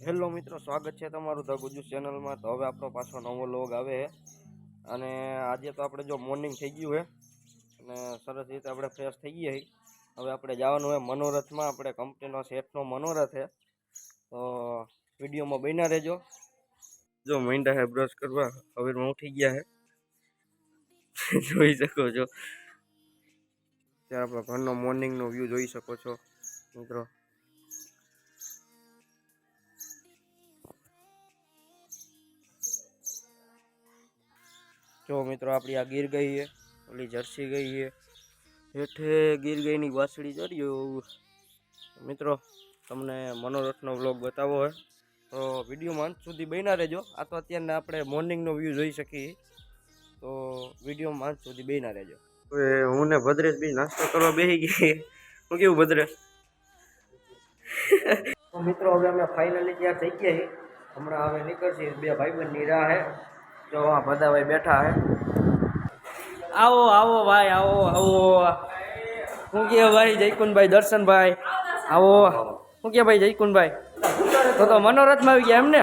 Hello મિત્રો, સ્વાગત છે તમારું ધ ગુજુ ચેનલમાં। તો હવે આપણો પાછો નવો લોગ આવે અને આજે તો આપણે જો મોર્નિંગ થઈ ગયું છે અને સરસ રીતે આપણે ફ્રેશ થઈ ગયા છીએ। હવે આપણે જવાનું છે મનોરથમાં। આપણે કંપનીનો સેટનો મનોરથ છે, તો વિડીયોમાં બન્યા રહેજો। જો માંડ્યા છે બ્રશ કરવા, હવેરમાં ઉઠી ગયા છે જોઈ શકો છો। ત્યાં આપણા ઘરનો મોર્નિંગનો વ્યૂ જોઈ શકો છો મિત્રો। જો મિત્રો આપણી આ ગીર ગઈ છે, ઓલી જર્સી ગઈ છે, હેઠે ગીર ગઈની વાસળી ચડ્યો। મિત્રો તમને મનોરથનો વ્લોગ બતાવો હોય તો વિડીયોમાં અંત સુધી બન્યા રહેજો। આ તો અત્યારે આપણે મોર્નિંગનો વ્યૂ જોઈ શકીએ, તો વિડીયોમાં અંત સુધી બન્યા રહેજો। હું ને ભદ્રેશ બી નાસ્તો કરવા બેસી ગઈ। હું કેવું ભદ્રેશ? તો મિત્રો હવે અમે ફાઇનલી તૈયાર થઈ ગયા છીએ। હમણાં હવે નીકળશે, બે ભાઈબંધની રાહ છે। જો આ બધા ભાઈ બેઠા હે। આવો આવો ભાઈ, આવો આવો। શું કે ભાઈ જયકુંભાઈ, દર્શનભાઈ આવો। શું કે ભાઈ જયકુંભાઈ? તો મનોરથમાં આવી ગયા એમને?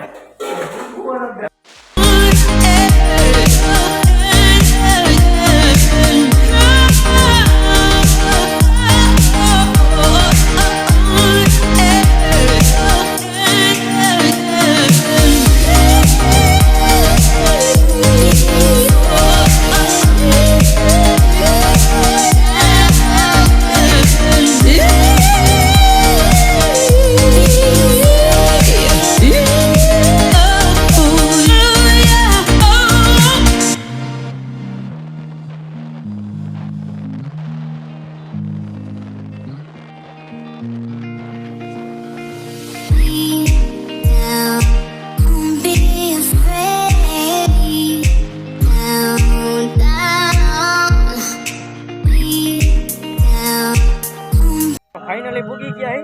ફાઇનલી પૂગી ગયા હે,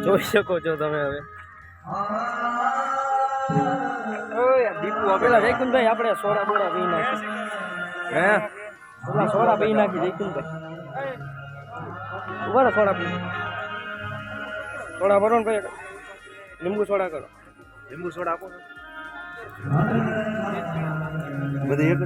જોઈ શકો છો તમે। હવે ઓય દીપુ પેલા જયકુંભાઈ આપણે સોડા બોડા પી નાખી હે, પેલા સોડા પી નાખી જયકુંભાઈ। ઉભા સોડા પી, સોડા ભરો ને ભાઈ, લીંબુ સોડા કરો, લીંબુ સોડા આપો બધી એક જ।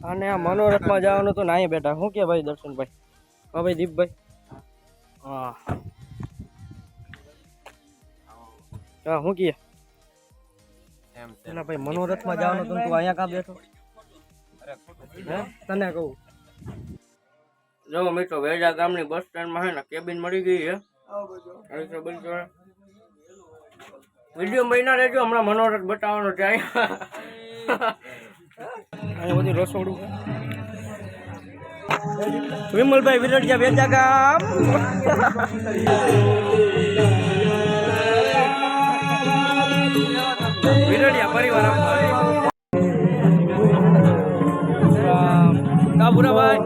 અને આ મનોરથમાં જવાનું તો નાય બેટા। શું કે ભાઈ દર્શનભાઈ? હા ભાઈ દીપભાઈ, હા હા શું કે ભાઈ મનોરથમાં જવાનું તો તું અહીંયા કાં બેઠો હે? તને કહું જો મિત્રો, વેજા ગામની બસ સ્ટેન્ડમાં છે ને કેબિન મળી ગઈ છે। વિડીયો મહિના રહેજો, હમણાં મનોરથ બતાવવાનો છે। અહીંયા બધું રસોડું છે। વિમલભાઈ વિરડિયા, વેજા ગામ। વિરડિયા પરિવાર કાબુરાભાઈ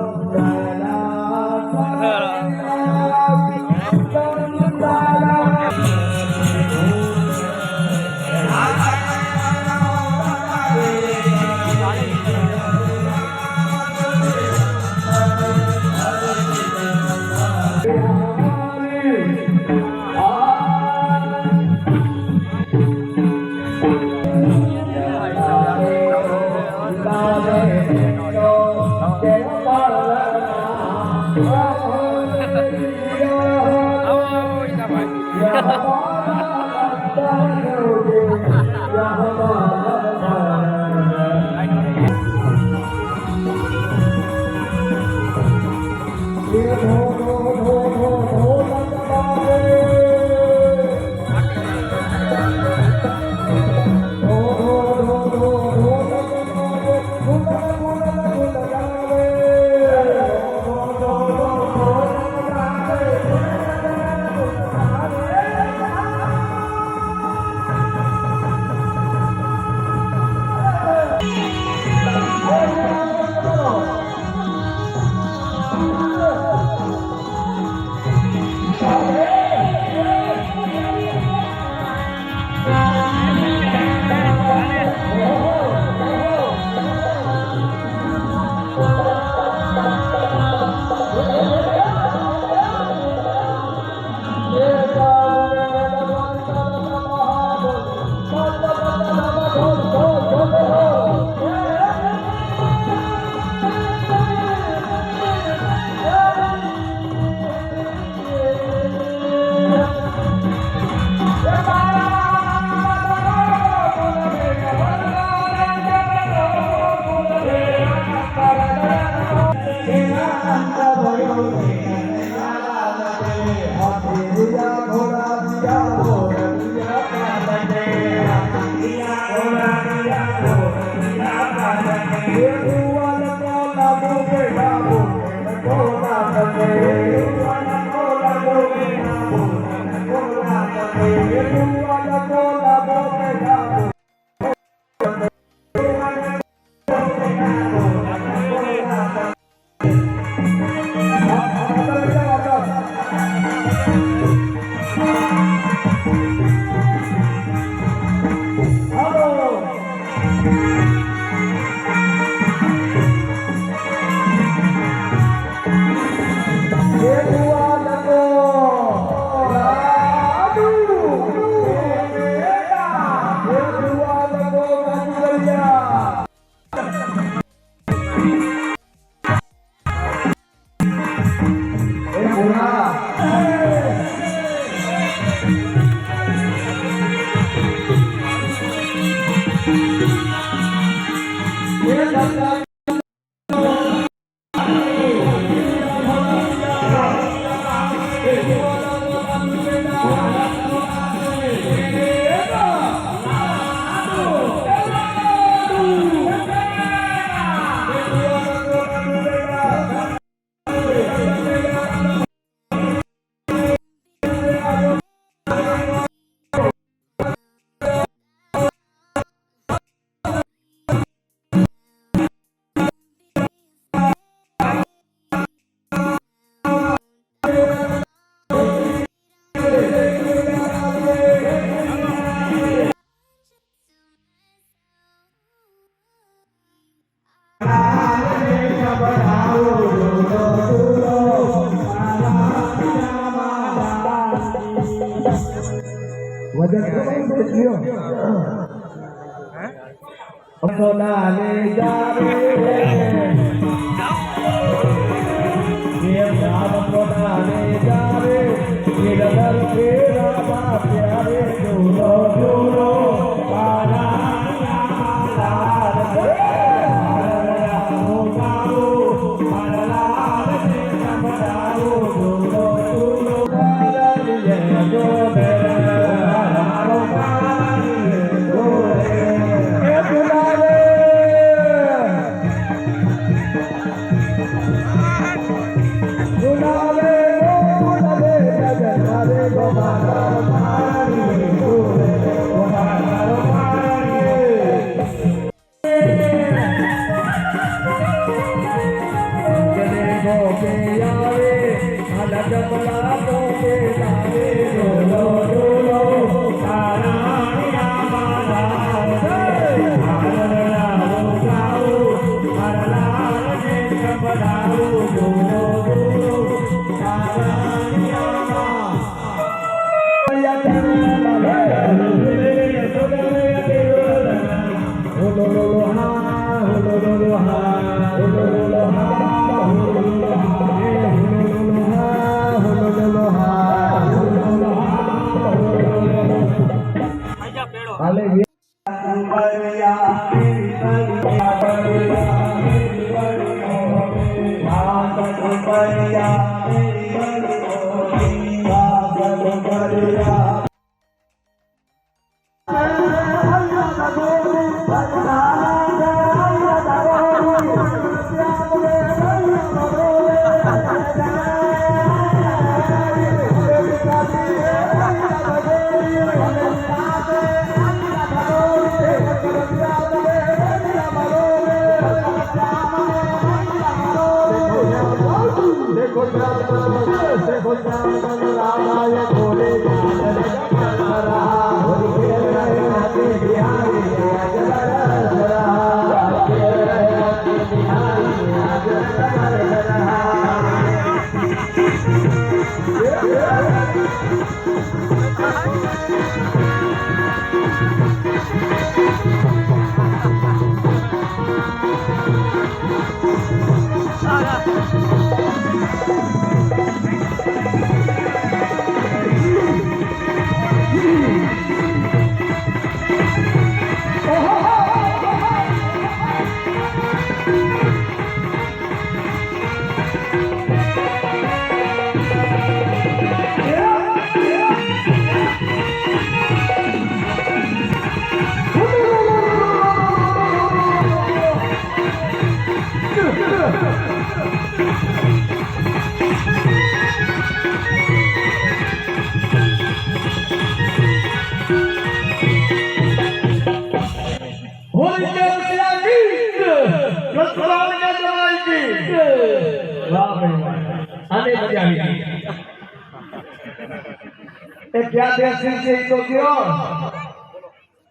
क्या देश से तो क्यों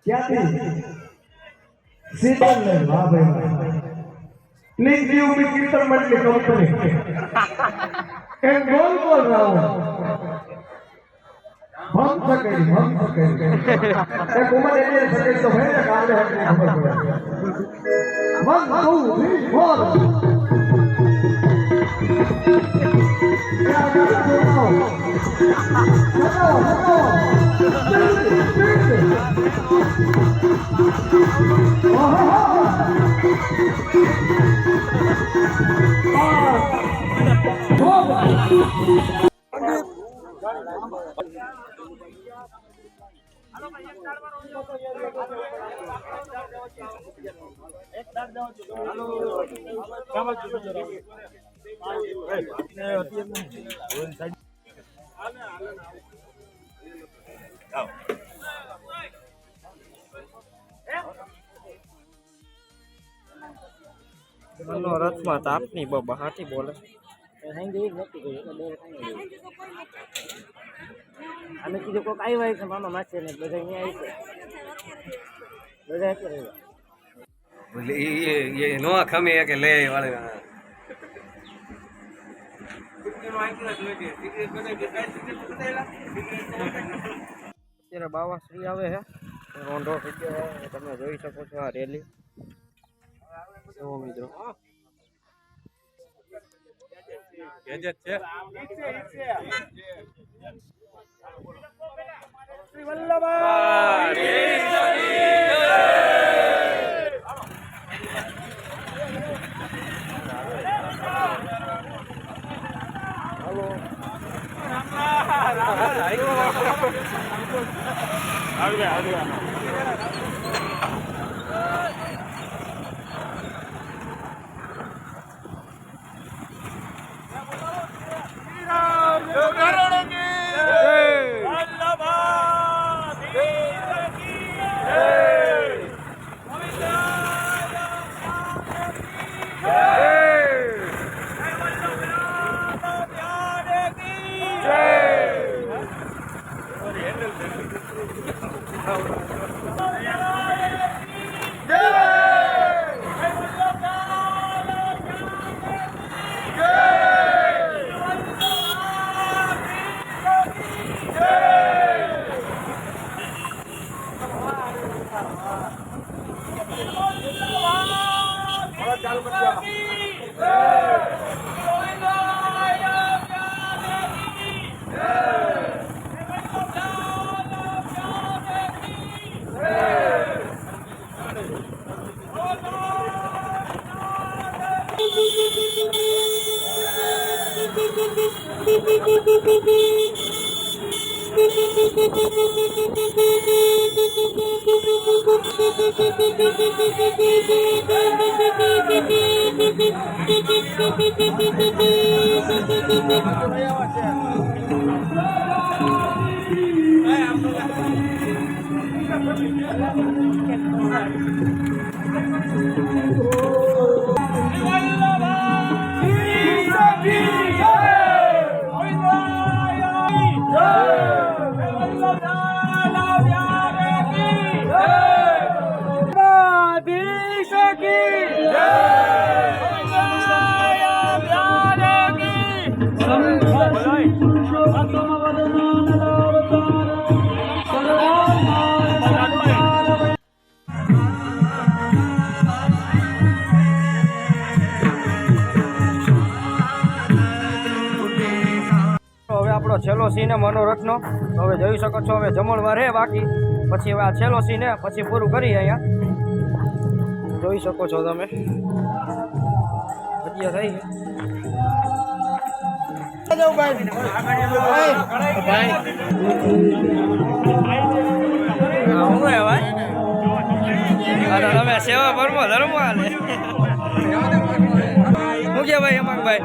क्या थी સીધા લઈ વાહ ભાઈ પ્લીઝ ગીવ મી કીર્તન મંડળી કંપની એક ગોલ ગોલ રાઉન્ડ ભમ સકેડી એક ઉમર એટલે સકેડી તો ભાઈ કાલે હતી ખબર પડે 1 મનો રથમાં તાપની બાબા હાથી બોલે અમે કીધું કોઈક આવ્યા છે મામા માસે ને બધા અહીંયા આવી છે બધા ये नो खमे के ले वाले અત્યારે બાવાશ્રી આવે છે રોંઢો થઈ ગયો તમે જોઈ શકો છો આ રેલી જો મિત્રો આપણો છેલ્લો સીન મનોરથનો હવે જોઈ શકો છો હવે જમણવાર હે બાકી પછી હવે આ છેલ્લો સીન હે પછી પૂરું કરી અહીંયા જોઈ શકો છો તમે ભજીયા થઈ ગયા તમે સેવા પરમો ધર્મ હાલે શું કે ભાઈ હેમાંગભાઈ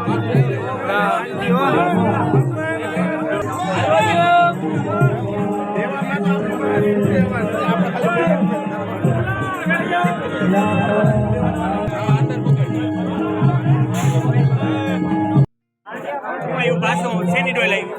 શેની ડોલ આવી